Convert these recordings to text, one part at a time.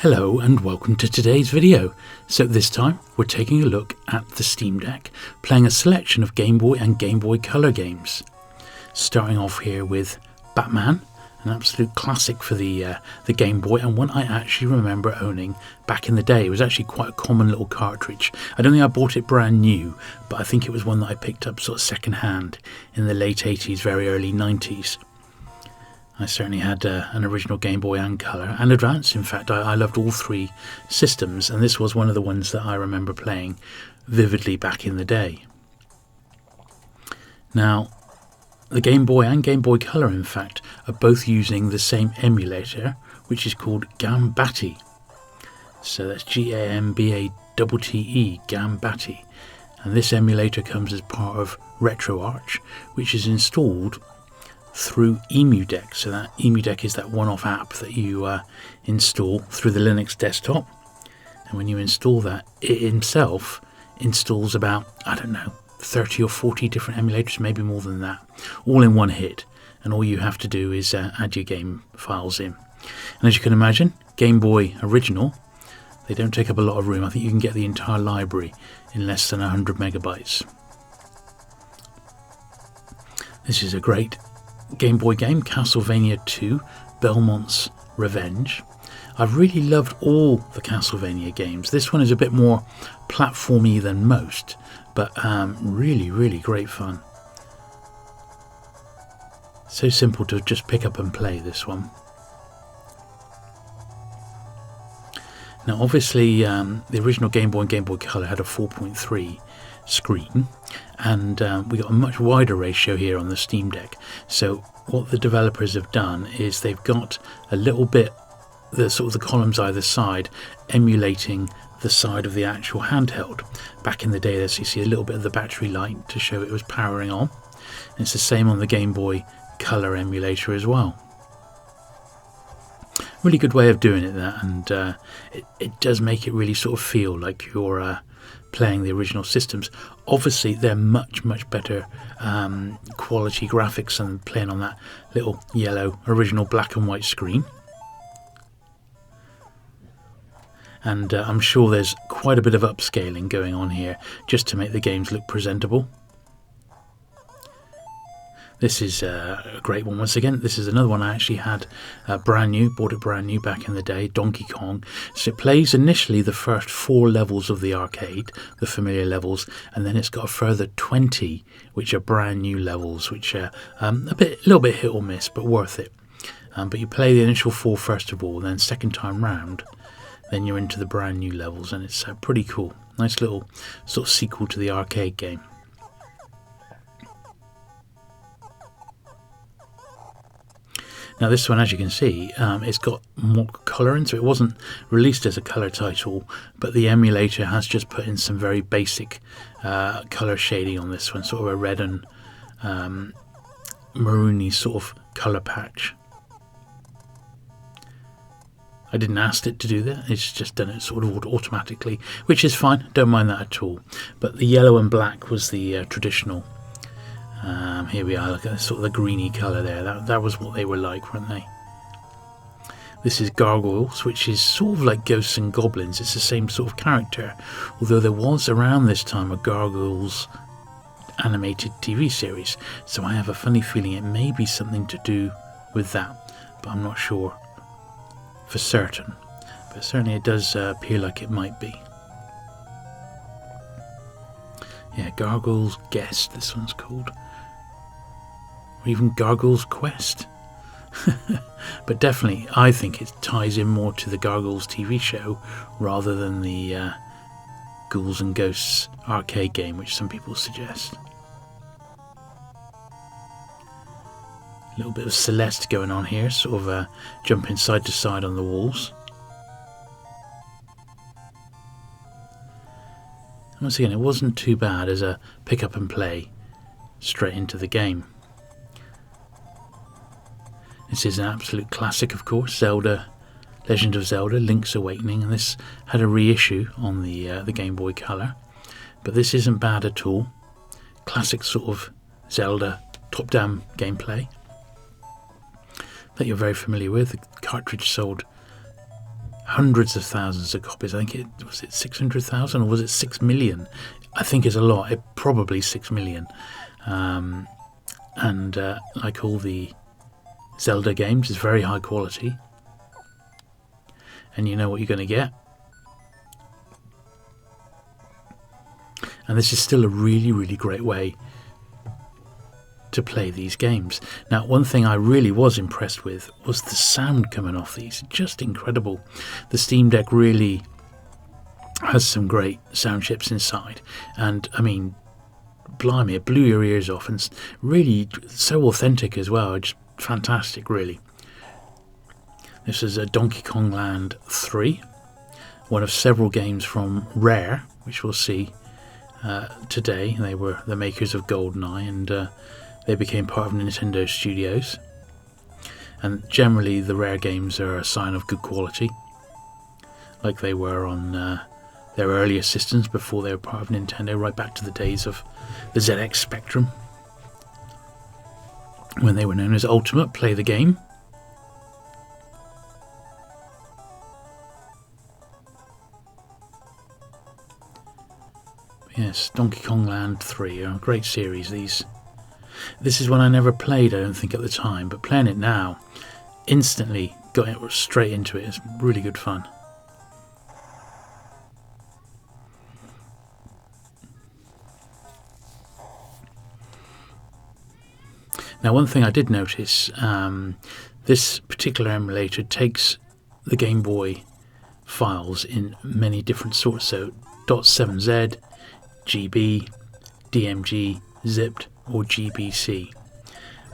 Hello and welcome to today's video. So this time we're taking a look at the Steam Deck, playing a selection of Game Boy and Game Boy Color games. Starting off here with Batman, an absolute classic for the Game Boy, and one I actually remember owning back in the day. It was actually quite a common little cartridge. I don't think I bought it brand new, but I think it was one that I picked up sort of second hand in the late 80s, very early 90s. I certainly had an original Game Boy and Color, and Advance. In fact, I loved all three systems, and this was one of the ones that I remember playing vividly back in the day. Now, the Game Boy and Game Boy Color, in fact, are both using the same emulator, which is called Gambatte. So that's Gambatte, Gambatte. And this emulator comes as part of RetroArch, which is installed through EmuDeck. So that EmuDeck is that one-off app that you install through the Linux desktop, and when you install that, it himself installs about, I don't know, 30 or 40 different emulators, maybe more than that, all in one hit, and all you have to do is add your game files in. And as you can imagine, Game Boy original, they don't take up a lot of room. I think you can get the entire library in less than 100 megabytes. This is a great Game Boy game, Castlevania 2, Belmont's Revenge. I've really loved all the Castlevania games. This one is a bit more platformy than most, but really great fun. So simple to just pick up and play this one. Now obviously the original Game Boy and Game Boy Color had a 4.3 screen, and we got a much wider ratio here on the Steam Deck. So what the developers have done is they've got a little bit, the columns either side emulating the side of the actual handheld. Back in the day, there's, you see a little bit of the battery light to show it was powering on. And it's the same on the Game Boy Color emulator as well. Really good way of doing it, that, and it does make it really sort of feel like you're playing the original systems. Obviously they're much better quality graphics than playing on that little yellow original black and white screen, and I'm sure there's quite a bit of upscaling going on here just to make the games look presentable. This is a great one once again. This is another one I actually had brand new, bought it brand new back in the day, Donkey Kong. So it plays initially the first 4 levels of the arcade, the familiar levels, and then it's got a further 20 which are brand new levels, which are a little bit hit or miss, but worth it. But you play the initial 4 first of all, then second time round, then you're into the brand new levels, and it's pretty cool. Nice little sort of sequel to the arcade game. Now this one, as you can see, it's got more colour in, so it wasn't released as a colour title, but the emulator has just put in some very basic colour shading on this one, sort of a red and maroony sort of colour patch. I didn't ask it to do that, it's just done it sort of automatically, which is fine, don't mind that at all. But the yellow and black was the traditional. Here we are, look at sort of the greeny colour there. That was what they were like, weren't they? This is Gargoyles, which is sort of like Ghosts and Goblins. It's the same sort of character, although there was around this time a Gargoyles animated TV series, so I have a funny feeling it may be something to do with that, but I'm not sure for certain. But certainly it does appear like it might be. Yeah, Gargoyles Guest, this one's called. Or even Gargoyles Quest. But definitely, I think it ties in more to the Gargoyles TV show rather than the Ghouls and Ghosts arcade game, which some people suggest. A little bit of Celeste going on here, sort of jumping side to side on the walls. Once again, it wasn't too bad as a pick up and play straight into the game. This is an absolute classic, of course, Zelda, Legend of Zelda, Link's Awakening, and this had a reissue on the Game Boy Color, but this isn't bad at all. Classic sort of Zelda top-down gameplay that you're very familiar with. The cartridge sold hundreds of thousands of copies. I think it was 600,000 or was it 6 million? I think it's a lot. It probably 6 million. And like all the Zelda games, it's very high quality. And you know what you're going to get. And this is still a really, really great way to play these games. Now, one thing I really was impressed with was the sound coming off these. Just incredible. The Steam Deck really has some great sound chips inside. And, I mean, blimey, it blew your ears off. And really so authentic as well. Just fantastic, really. This is a Donkey Kong Land 3. One of several games from Rare, which we'll see today. They were the makers of GoldenEye, and they became part of Nintendo Studios. And generally the Rare games are a sign of good quality, like they were on their earlier systems before they were part of Nintendo, right back to the days of the ZX Spectrum, when they were known as Ultimate Play the Game. Yes, Donkey Kong Land 3, a great series. This is one I never played, I don't think, at the time, but playing it now, instantly got straight into it. It's really good fun. Now, one thing I did notice, this particular emulator takes the Game Boy files in many different sorts, so .7Z, GB, DMG, zipped, or GBC.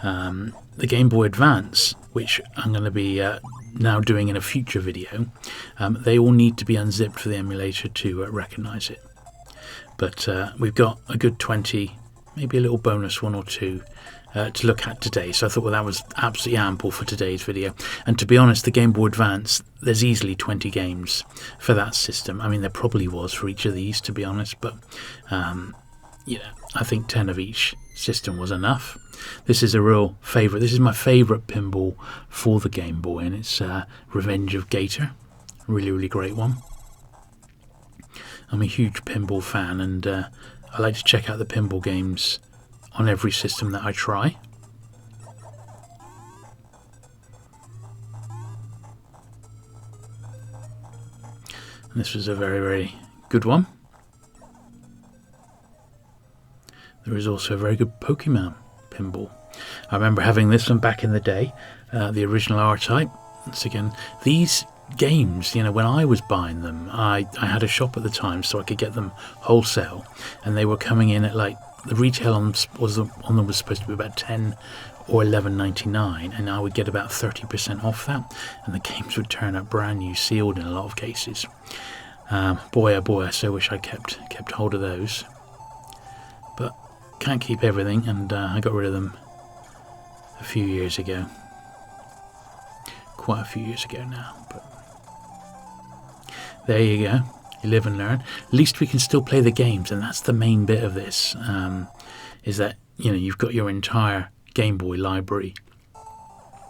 The Game Boy Advance, which I'm going to be now doing in a future video, they all need to be unzipped for the emulator to recognise it. But we've got a good 20, maybe a little bonus one or two to look at today. So I thought, well, that was absolutely ample for today's video. And to be honest, the Game Boy Advance, there's easily 20 games for that system. I mean, there probably was for each of these, to be honest, but you know, I think 10 of each system was enough. This is a real favourite. This is my favourite pinball for the Game Boy, and it's Revenge of Gator. Really, really great one. I'm a huge pinball fan, and I like to check out the pinball games on every system that I try. And this was a very, very good one. There is also a very good Pokemon pinball. I remember having this one back in the day, the original R-Type. Once again, these games, you know, when I was buying them, I had a shop at the time so I could get them wholesale, and they were coming in at, like, the retail on them was supposed to be about 10 or 11.99, and I would get about 30% off that, and the games would turn up brand new, sealed in a lot of cases. Boy, oh boy, I so wish I kept hold of those, but can't keep everything, and I got rid of them a few years ago. Quite a few years ago now, but there you go. You live and learn. At least we can still play the games, and that's the main bit of this, is that, you know, you've got your entire Game Boy library,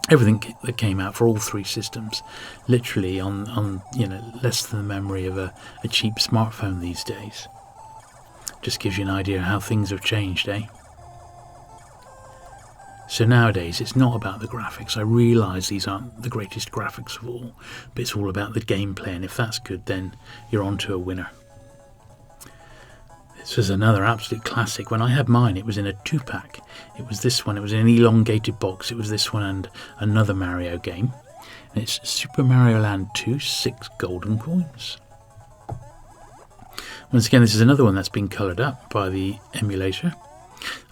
everything that came out for all three systems, literally on you know, less than the memory of a cheap smartphone these days. Just gives you an idea of how things have changed, eh? So nowadays, it's not about the graphics. I realise these aren't the greatest graphics of all, but it's all about the gameplay, and if that's good, then you're on to a winner. This was another absolute classic. When I had mine, it was in a 2-pack. It was this one. It was in an elongated box. It was this one and another Mario game. And it's Super Mario Land 2, 6 golden coins. Once again, this is another one that's been coloured up by the emulator.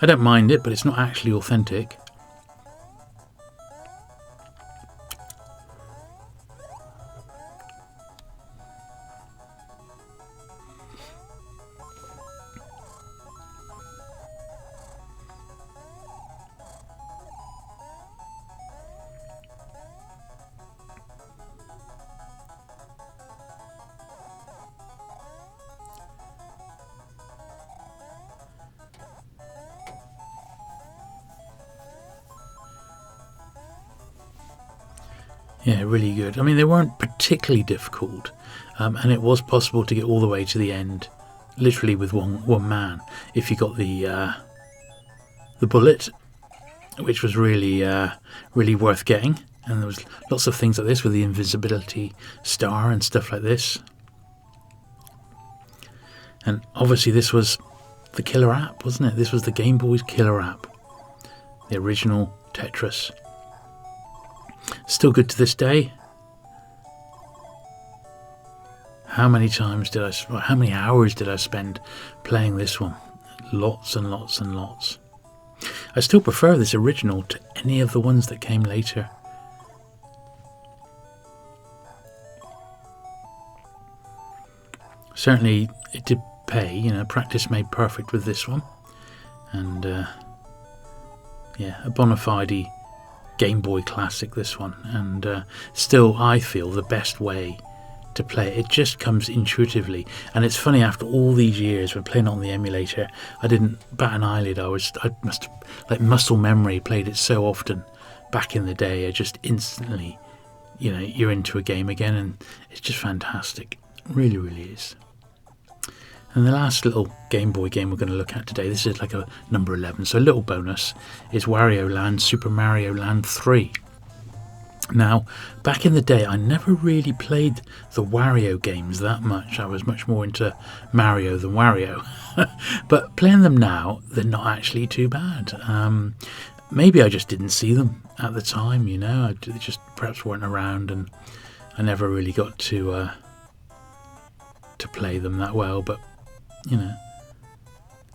I don't mind it, but it's not actually authentic. Yeah, really good. I mean, they weren't particularly difficult, and it was possible to get all the way to the end, literally with one man, if you got the bullet, which was really really worth getting. And there was lots of things like this with the invisibility star and stuff like this. And obviously this was the killer app, wasn't it? This was the Game Boy's killer app, the original Tetris. Still good to this day. How many hours did I spend playing this one? Lots and lots and lots. I still prefer this original to any of the ones that came later. Certainly it did pay, practice made perfect with this one. And yeah, a bona fide Game Boy classic, this one. And still, I feel, the best way to play it. It just comes intuitively. And it's funny, after all these years when playing it on the emulator, I didn't bat an eyelid. I must have, like muscle memory, played it so often back in the day. I just instantly, you're into a game again, and it's just fantastic. It really, really is. And the last little Game Boy game we're going to look at today, this is like a number 11, so a little bonus, is Wario Land Super Mario Land 3. Now, back in the day, I never really played the Wario games that much. I was much more into Mario than Wario. But playing them now, they're not actually too bad. Maybe I just didn't see them at the time, they just perhaps weren't around, and I never really got to play them that well, but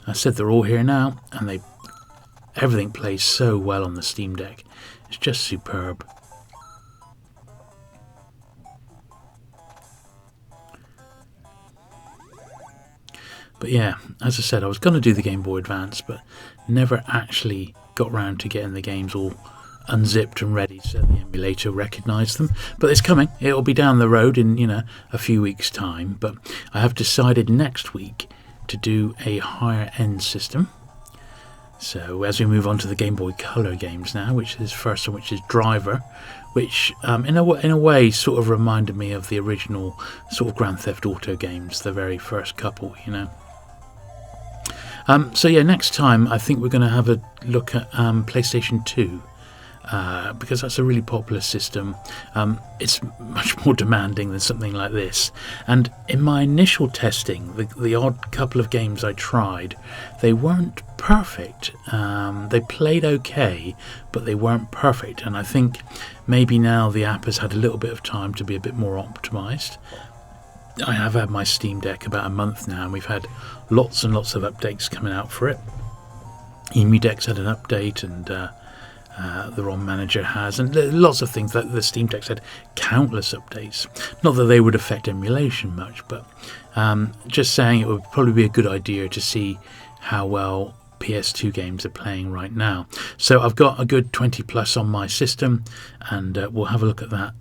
I said they're all here now, and everything plays so well on the Steam Deck. It's just superb. But yeah, as I said, I was going to do the Game Boy Advance, but never actually got round to getting the games all unzipped and ready so the emulator recognised them. But it's coming. It'll be down the road in, a few weeks' time. But I have decided next week to do a higher end system. So as we move on to the Game Boy Color games now, which is first one, which is Driver, which in a way sort of reminded me of the original sort of Grand Theft Auto games, the very first couple, So yeah, next time I think we're going to have a look at PlayStation 2. Because that's a really popular system. It's much more demanding than something like this. And in my initial testing, the odd couple of games I tried, they weren't perfect. They played okay, but they weren't perfect. And I think maybe now the app has had a little bit of time to be a bit more optimised. I have had my Steam Deck about a month now, and we've had lots and lots of updates coming out for it. EmuDeck's had an update, and the ROM Manager has, and lots of things. That the Steam Deck's had countless updates. Not that they would affect emulation much, but just saying it would probably be a good idea to see how well PS2 games are playing right now. So I've got a good 20 plus on my system, and we'll have a look at that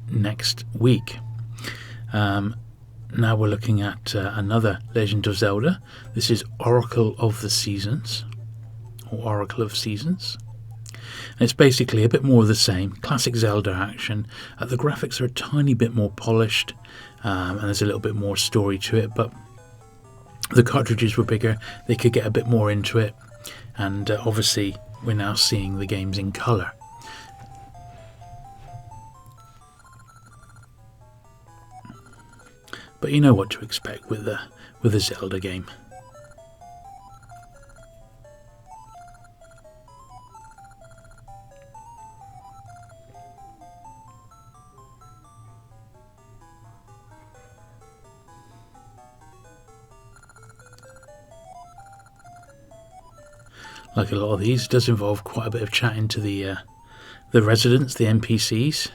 next week. Now we're looking at another Legend of Zelda. This is Oracle of the Seasons, or Oracle of Seasons. And it's basically a bit more of the same, classic Zelda action. The graphics are a tiny bit more polished, and there's a little bit more story to it, but the cartridges were bigger, they could get a bit more into it, and obviously we're now seeing the games in colour. But you know what to expect with a Zelda game. Like a lot of these, it does involve quite a bit of chatting to the residents, the NPCs.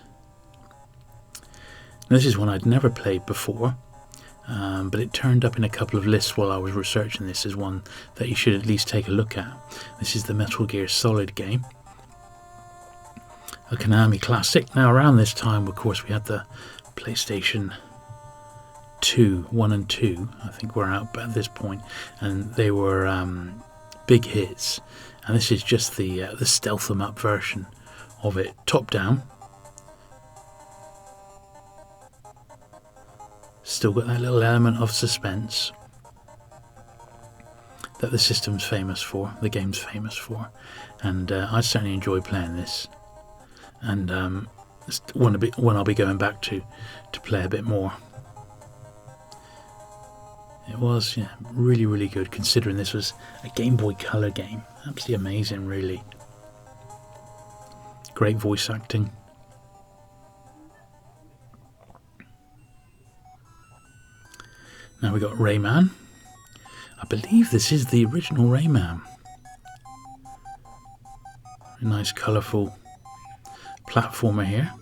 Now, this is one I'd never played before, but it turned up in a couple of lists while I was researching this as one that you should at least take a look at. This is the Metal Gear Solid game, a Konami classic. Now, around this time, of course, we had the PlayStation 2, 1 and 2, I think were out at this point, and they were big hits. And this is just the stealth 'em up version of it, top down. Still got that little element of suspense that the system's famous for, the game's famous for, and I certainly enjoy playing this, and it's one I'll be going back to play a bit more. It was, yeah, really, really good, considering this was a Game Boy Color game. Absolutely amazing, really. Great voice acting. Now we got Rayman. I believe this is the original Rayman. A nice colourful platformer here.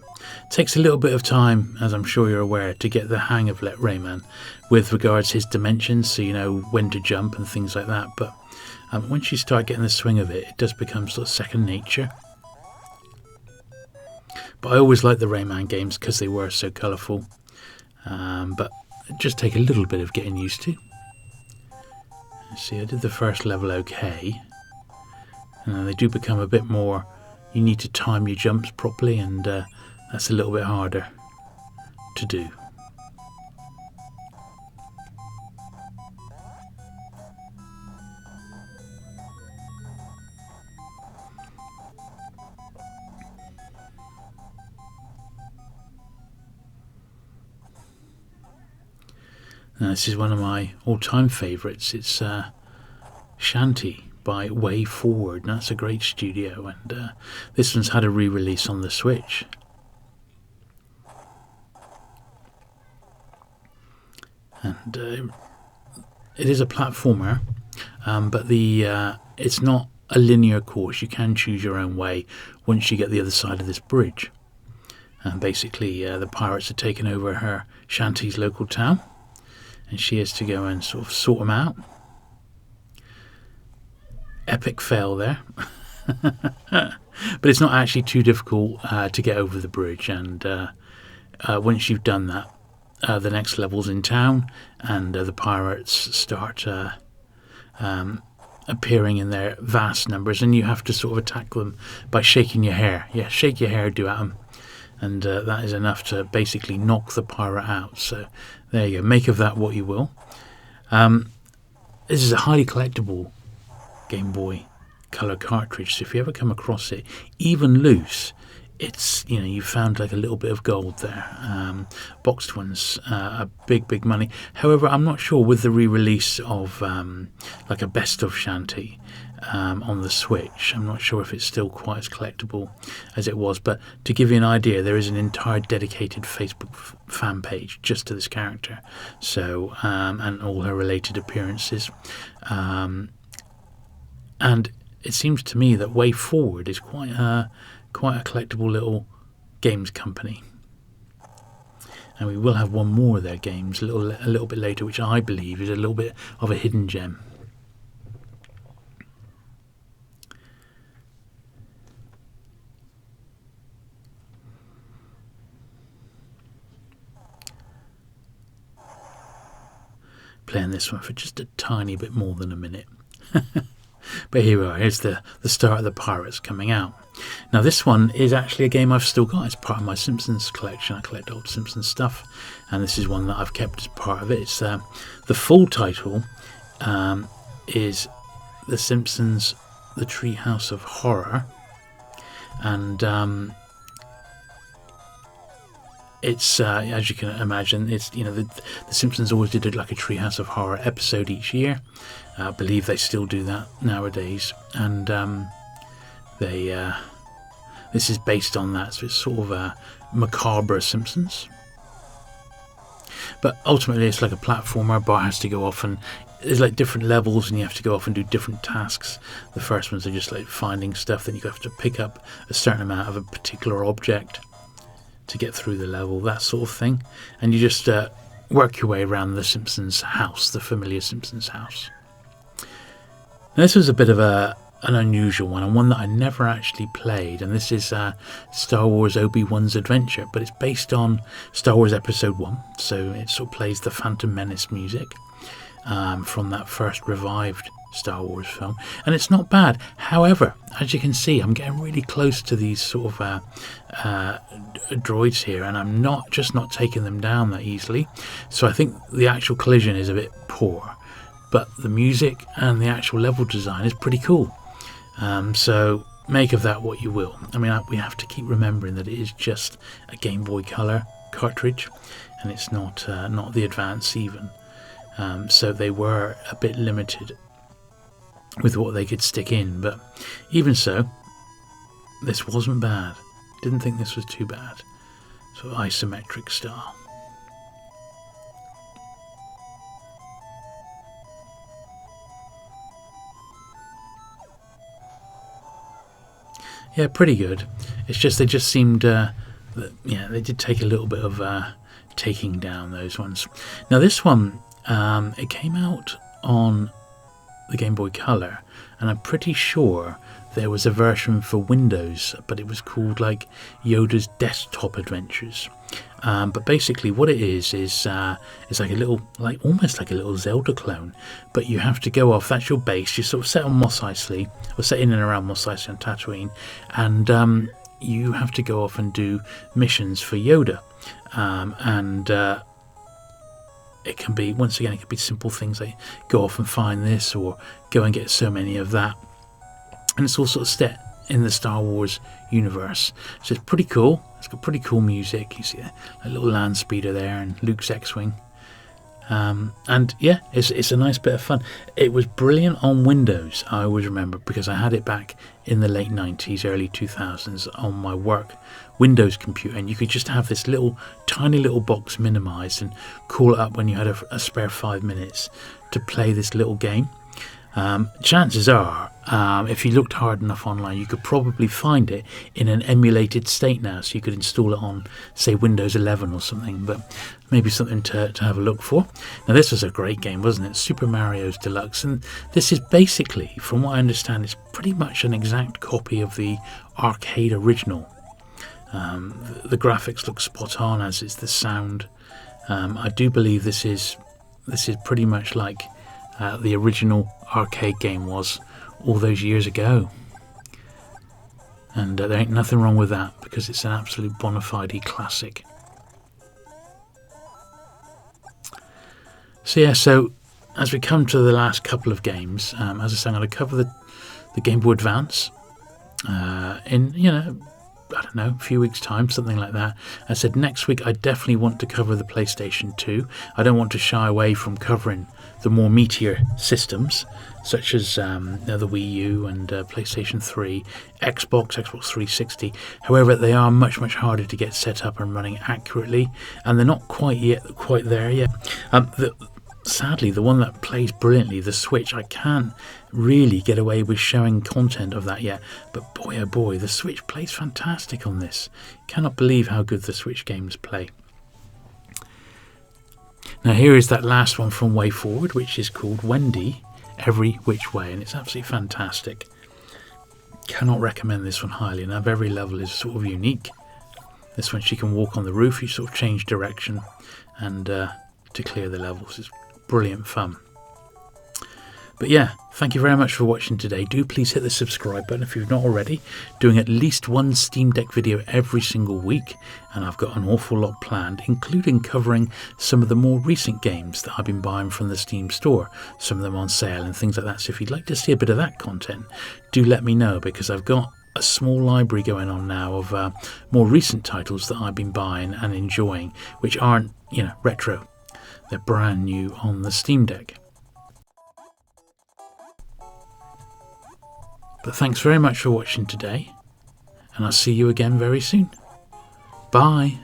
Takes a little bit of time, as I'm sure you're aware, to get the hang of Rayman with regards to his dimensions, so you know when to jump and things like that. But once you start getting the swing of it, it does become sort of second nature. But I always liked the Rayman games because they were so colourful. But it just take a little bit of getting used to. See, I did the first level okay. And they do become a bit more, you need to time your jumps properly, and that's a little bit harder to do. Now, this is one of my all-time favourites. It's Shantae by Way Forward. And that's a great studio, and this one's had a re-release on the Switch. And it is a platformer, but it's not a linear course. You can choose your own way once you get the other side of this bridge. And basically, the pirates are taking over Shantae's local town, and she has to go and sort of sort them out. Epic fail there. But it's not actually too difficult to get over the bridge, and once you've done that, the next level's in town, and the pirates start appearing in their vast numbers, and you have to sort of attack them by shaking your hair. Yeah, shake your hair, do at them. And that is enough to basically knock the pirate out. So there you go. Make of that what you will. This is a highly collectible Game Boy Color cartridge. So if you ever come across it, even loose, it's, you know, you found like a little bit of gold there. Boxed ones are big money. However, I'm not sure with the re-release of like a best of Shantae on the Switch. I'm not sure if it's still quite as collectible as it was, but to give you an idea, there is an entire dedicated Facebook fan page just to this character, so and all her related appearances, and it seems to me that Way Forward is quite a collectible little games company. And we will have one more of their games a little bit later, which I believe is a little bit of a hidden gem. Playing this one for just a tiny bit more than a minute. But here we are. Here's the start of the pirates coming out. Now this one is actually a game I've still got as part of my Simpsons collection. I collect old Simpsons stuff, and this is one that I've kept as part of it. It's the full title is The Simpsons: The Treehouse of Horror, and it's as you can imagine, it's, you know, the Simpsons always did like a Treehouse of Horror episode each year. I believe they still do that nowadays, and this is based on that, so it's sort of a macabre Simpsons. But ultimately, it's like a platformer. A bar has to go off, and there's like different levels, and you have to go off and do different tasks. The first ones are just like finding stuff, then you have to pick up a certain amount of a particular object to get through the level, that sort of thing. And you just work your way around the Simpsons house, the familiar Simpsons house. Now, this was a bit of an unusual one, and one that I never actually played, and this is Star Wars Obi-Wan's Adventure, but it's based on Star Wars Episode 1, so it sort of plays the Phantom Menace music from that first revived Star Wars film, and it's not bad. However, as you can see, I'm getting really close to these sort of droids here, and I'm not taking them down that easily. So I think the actual collision is a bit poor, but the music and the actual level design is pretty cool. So make of that what you will. I mean, we have to keep remembering that it is just a Game Boy Color cartridge, and it's not the Advance even. So they were a bit limited with what they could stick in, but even so, this wasn't bad. Didn't think this was too bad. Sort of isometric style. Yeah, pretty good. It's just they just seemed they did take a little bit of taking down those ones. Now this one, it came out on the Game Boy Color, and I'm pretty sure there was a version for Windows, but it was called like Yoda's Desktop Adventures. But basically what it is it's like a little, almost like a little Zelda clone, but you have to go off, that's your base, you're sort of set on Mos Eisley, or set in and around Mos Eisley and Tatooine, and you have to go off and do missions for Yoda, and it can be, once again, it could be simple things like go off and find this, or go and get so many of that. And it's all sort of set in the Star Wars universe. So it's pretty cool. It's got pretty cool music. You see a little land speeder there and Luke's X-Wing. And yeah, it's a nice bit of fun. It was brilliant on Windows, I always remember, because I had it back in the late 90s, early 2000s on my work Windows computer, and you could just have this tiny little box minimized and call it up when you had a spare 5 minutes to play this little game. Chances are, if you looked hard enough online, you could probably find it in an emulated state now, so you could install it on, say, Windows 11 or something, but maybe something to have a look for. Now this was a great game, wasn't it? Super Mario's Deluxe, and this is basically, from what I understand, it's pretty much an exact copy of the arcade original. The graphics look spot on, as is the sound. I do believe this is pretty much like the original arcade game was all those years ago, and there ain't nothing wrong with that, because it's an absolute bona fide classic. So yeah, so as we come to the last couple of games, as I say, I'm going to cover the Game Boy Advance in, I don't know, a few weeks' time, something like that. I said next week I definitely want to cover the PlayStation 2. I don't want to shy away from covering the more meatier systems, such as the Wii U and PlayStation 3, Xbox 360. However, they are much, much harder to get set up and running accurately, and they're not quite there yet. Sadly, the one that plays brilliantly, the Switch, I can't really get away with showing content of that yet. But boy, oh boy, the Switch plays fantastic on this. Cannot believe how good the Switch games play. Now here is that last one from Way Forward, which is called Wendy, Every Which Way, and it's absolutely fantastic. Cannot recommend this one highly enough. Every level is sort of unique. This one, she can walk on the roof, you sort of change direction, and to clear the levels. It's brilliant fun. But yeah, thank you very much for watching today. Do please hit the subscribe button if you've not already. Doing at least one Steam Deck video every single week, and I've got an awful lot planned, including covering some of the more recent games that I've been buying from the Steam store, some of them on sale and things like that. So if you'd like to see a bit of that content, do let me know, because I've got a small library going on now of more recent titles that I've been buying and enjoying, which aren't, retro. They're brand new on the Steam Deck. But thanks very much for watching today, and I'll see you again very soon. Bye.